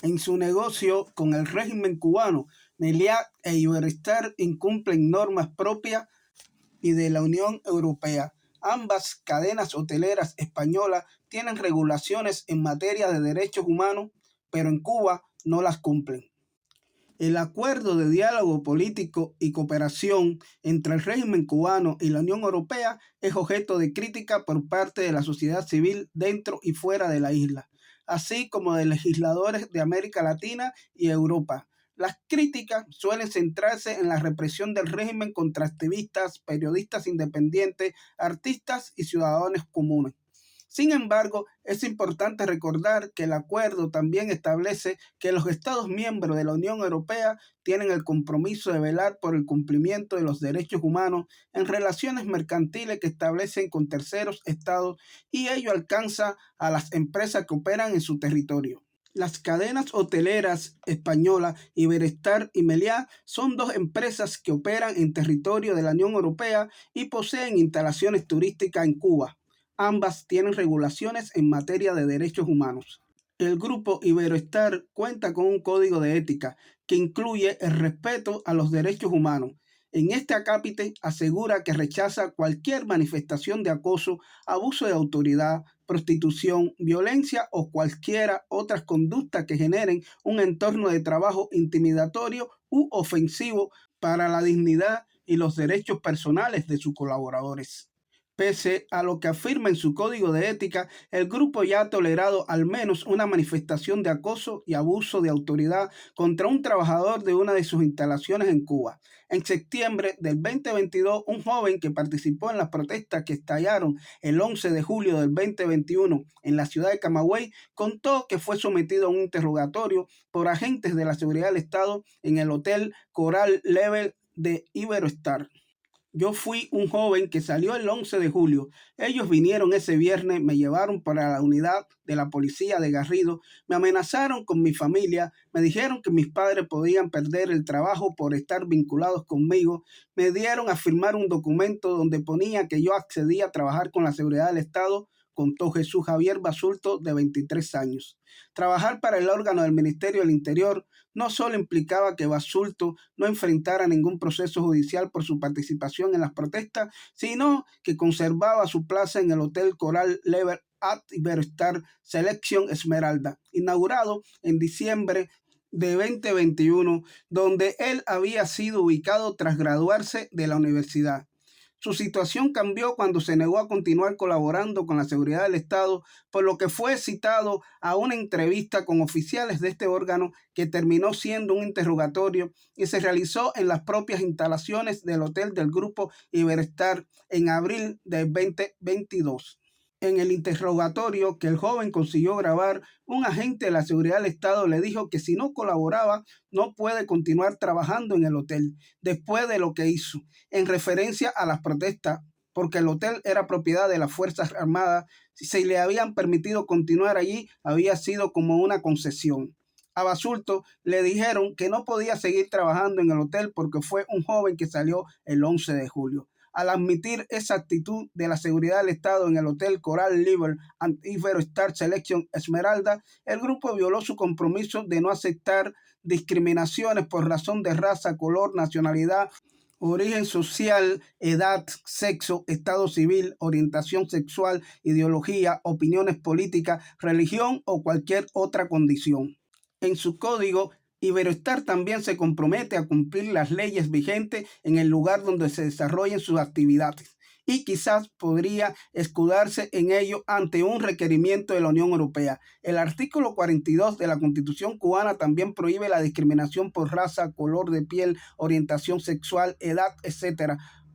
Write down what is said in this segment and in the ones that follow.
En su negocio con el régimen cubano, Meliá e Iberostar incumplen normas propias y de la Unión Europea. Ambas cadenas hoteleras españolas tienen regulaciones en materia de derechos humanos, pero en Cuba no las cumplen. El acuerdo de diálogo político y cooperación entre el régimen cubano y la Unión Europea es objeto de crítica por parte de la sociedad civil dentro y fuera de la isla, así como de legisladores de América Latina y Europa. Las críticas suelen centrarse en la represión del régimen contra activistas, periodistas independientes, artistas y ciudadanos comunes. Sin embargo, es importante recordar que el acuerdo también establece que los Estados miembros de la Unión Europea tienen el compromiso de velar por el cumplimiento de los derechos humanos en relaciones mercantiles que establecen con terceros estados, y ello alcanza a las empresas que operan en su territorio. Las cadenas hoteleras españolas Iberostar y Meliá son dos empresas que operan en territorio de la Unión Europea y poseen instalaciones turísticas en Cuba. Ambas tienen regulaciones en materia de derechos humanos. El grupo Iberostar cuenta con un código de ética que incluye el respeto a los derechos humanos. En este acápite asegura que rechaza cualquier manifestación de acoso, abuso de autoridad, prostitución, violencia o cualquiera otras conductas que generen un entorno de trabajo intimidatorio u ofensivo para la dignidad y los derechos personales de sus colaboradores. Pese a lo que afirma en su código de ética, el grupo ya ha tolerado al menos una manifestación de acoso y abuso de autoridad contra un trabajador de una de sus instalaciones en Cuba. En septiembre del 2022, un joven que participó en las protestas que estallaron el 11 de julio del 2021 en la ciudad de Camagüey contó que fue sometido a un interrogatorio por agentes de la seguridad del Estado en el Hotel Coral Level de Iberostar. Yo fui un joven que salió el 11 de julio. Ellos vinieron ese viernes, me llevaron para la unidad de la policía de Garrido, me amenazaron con mi familia, me dijeron que mis padres podían perder el trabajo por estar vinculados conmigo, me dieron a firmar un documento donde ponía que yo accedía a trabajar con la seguridad del Estado, contó Jesús Javier Basulto, de 23 años. Trabajar para el órgano del Ministerio del Interior no solo implicaba que Basulto no enfrentara ningún proceso judicial por su participación en las protestas, sino que conservaba su plaza en el Hotel Coral Level at Iberostar Selection Esmeralda, inaugurado en diciembre de 2021, donde él había sido ubicado tras graduarse de la universidad. Su situación cambió cuando se negó a continuar colaborando con la seguridad del Estado, por lo que fue citado a una entrevista con oficiales de este órgano que terminó siendo un interrogatorio y se realizó en las propias instalaciones del hotel del grupo Iberostar en abril del 2022. En el interrogatorio que el joven consiguió grabar, un agente de la seguridad del Estado le dijo que si no colaboraba, no puede continuar trabajando en el hotel después de lo que hizo, en referencia a las protestas, porque el hotel era propiedad de las Fuerzas Armadas. Si se le habían permitido continuar allí, había sido como una concesión. A Basulto le dijeron que no podía seguir trabajando en el hotel porque fue un joven que salió el 11 de julio. Al admitir esa actitud de la seguridad del Estado en el Hotel Coral Level and Iberostar Selection Esmeralda, el grupo violó su compromiso de no aceptar discriminaciones por razón de raza, color, nacionalidad, origen social, edad, sexo, estado civil, orientación sexual, ideología, opiniones políticas, religión o cualquier otra condición. En su código, Iberostar también se compromete a cumplir las leyes vigentes en el lugar donde se desarrollen sus actividades y quizás podría escudarse en ello ante un requerimiento de la Unión Europea. El artículo 42 de la Constitución cubana también prohíbe la discriminación por raza, color de piel, orientación sexual, edad, etc.,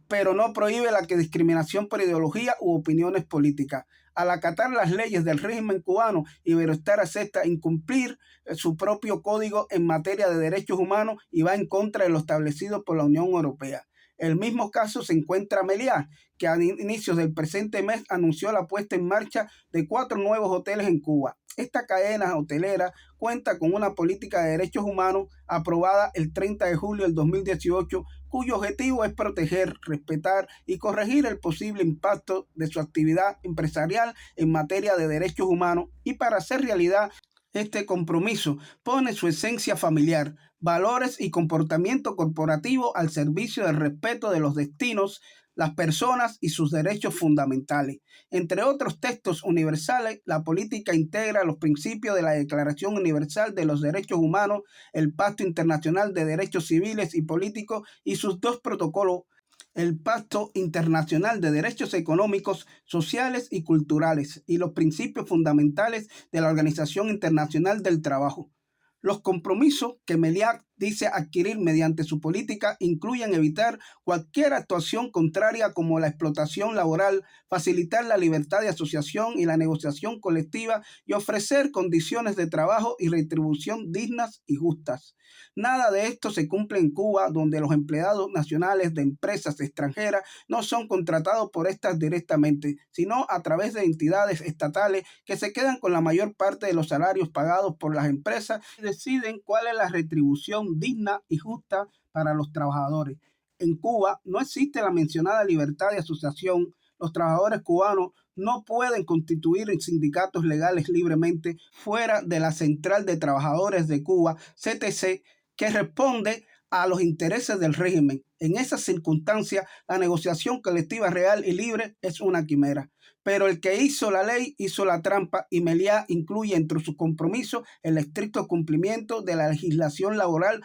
pero no prohíbe la discriminación por ideología u opiniones políticas. Al acatar las leyes del régimen cubano, Iberostar acepta incumplir su propio código en materia de derechos humanos y va en contra de lo establecido por la Unión Europea. El mismo caso se encuentra Meliá, que a inicios del presente mes anunció la puesta en marcha de 4 nuevos hoteles en Cuba. Esta cadena hotelera cuenta con una política de derechos humanos aprobada el 30 de julio del 2018, cuyo objetivo es proteger, respetar y corregir el posible impacto de su actividad empresarial en materia de derechos humanos, y para hacer realidad Este compromiso pone su esencia familiar, valores y comportamiento corporativo al servicio del respeto de los destinos, las personas y sus derechos fundamentales. Entre otros textos universales, la política integra los principios de la Declaración Universal de los Derechos Humanos, el Pacto Internacional de Derechos Civiles y Políticos y sus dos protocolos, el Pacto Internacional de Derechos Económicos, Sociales y Culturales y los principios fundamentales de la Organización Internacional del Trabajo. Los compromisos que Meliá dice adquirir mediante su política incluyen evitar cualquier actuación contraria como la explotación laboral, facilitar la libertad de asociación y la negociación colectiva y ofrecer condiciones de trabajo y retribución dignas y justas. Nada de esto se cumple en Cuba, donde los empleados nacionales de empresas extranjeras no son contratados por estas directamente, sino a través de entidades estatales que se quedan con la mayor parte de los salarios pagados por las empresas y deciden cuál es la retribución digna y justa para los trabajadores. En Cuba no existe la mencionada libertad de asociación. Los trabajadores cubanos no pueden constituir sindicatos legales libremente fuera de la Central de Trabajadores de Cuba, CTC, que responde a los intereses del régimen. En esas circunstancias, la negociación colectiva real y libre es una quimera. Pero el que hizo la ley hizo la trampa y Meliá incluye entre sus compromisos el estricto cumplimiento de la legislación laboral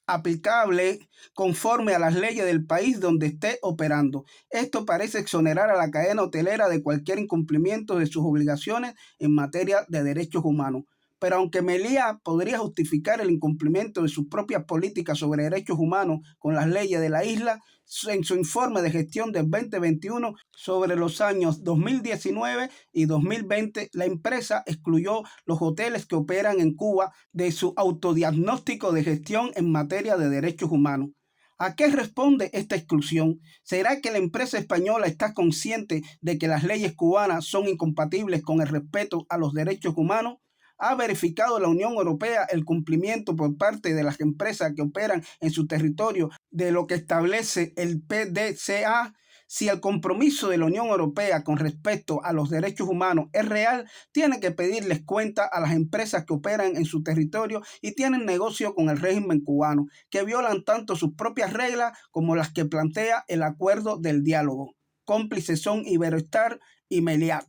aplicable conforme a las leyes del país donde esté operando. Esto parece exonerar a la cadena hotelera de cualquier incumplimiento de sus obligaciones en materia de derechos humanos. Pero aunque Meliá podría justificar el incumplimiento de sus propias políticas sobre derechos humanos con las leyes de la isla, en su informe de gestión del 2021 sobre los años 2019 y 2020, la empresa excluyó los hoteles que operan en Cuba de su autodiagnóstico de gestión en materia de derechos humanos. ¿A qué responde esta exclusión? ¿Será que la empresa española está consciente de que las leyes cubanas son incompatibles con el respeto a los derechos humanos? ¿Ha verificado la Unión Europea el cumplimiento por parte de las empresas que operan en su territorio de lo que establece el PDCA? Si el compromiso de la Unión Europea con respecto a los derechos humanos es real, tiene que pedirles cuenta a las empresas que operan en su territorio y tienen negocio con el régimen cubano, que violan tanto sus propias reglas como las que plantea el acuerdo del diálogo. Cómplices son Iberostar y Meliá.